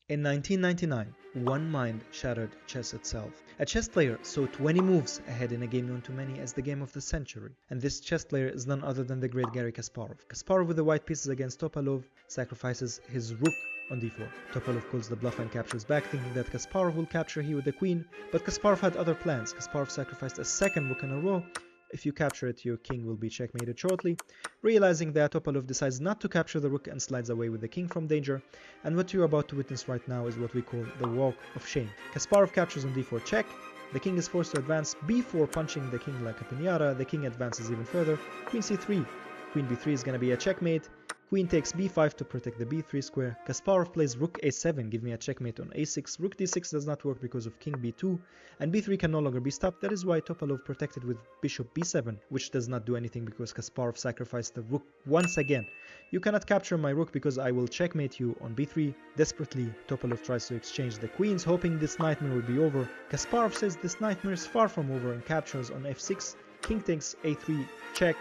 In 1999, one mind shattered chess itself. A chess player saw 20 moves ahead in a game known to many as the game of the century. And this chess player is none other than the great Garry Kasparov. Kasparov with the white pieces against Topalov sacrifices his rook on d4. Topalov calls the bluff and captures back, thinking that Kasparov will capture here with the queen, but Kasparov had other plans. Kasparov sacrificed a second rook in a row. If you capture it, your king will be checkmated shortly. Realizing that, Topalov decides not to capture the rook and slides away with the king from danger. And what you're about to witness right now is what we call the walk of shame. Kasparov captures on d4 check. The king is forced to advance b4, punching the king like a piñata. The king advances even further. Queen c3. Queen b3 is going to be a checkmate. Queen takes b5 to protect the b3 square. Kasparov plays rook a7, give me a checkmate on a6. Rook d6 does not work because of king b2, and b3 can no longer be stopped. That is why Topalov protected with bishop b7, which does not do anything because Kasparov sacrificed the rook once again. You cannot capture my rook because I will checkmate you on b3. Desperately, Topalov tries to exchange the queens, hoping this nightmare will be over. Kasparov says this nightmare is far from over and captures on f6. King takes a3, check,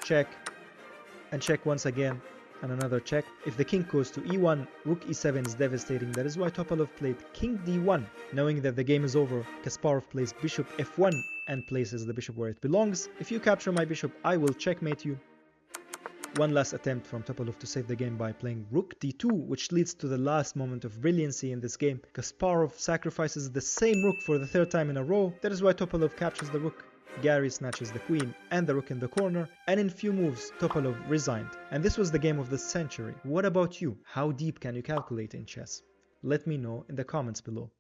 check, and check once again, and another check. If the king goes to e1, rook e7 is devastating. That is why Topalov played king d1. Knowing that the game is over, Kasparov plays bishop f1 and places the bishop where it belongs. If you capture my bishop, I will checkmate you. One last attempt from Topalov to save the game by playing rook d2, which leads to the last moment of brilliancy in this game. Kasparov sacrifices the same rook for the third time in a row. That is why Topalov captures the rook. Garry snatches the queen and the rook in the corner, and in few moves Topalov resigned. And this was the game of the century. What about you? How deep can you calculate in chess? Let me know in the comments below.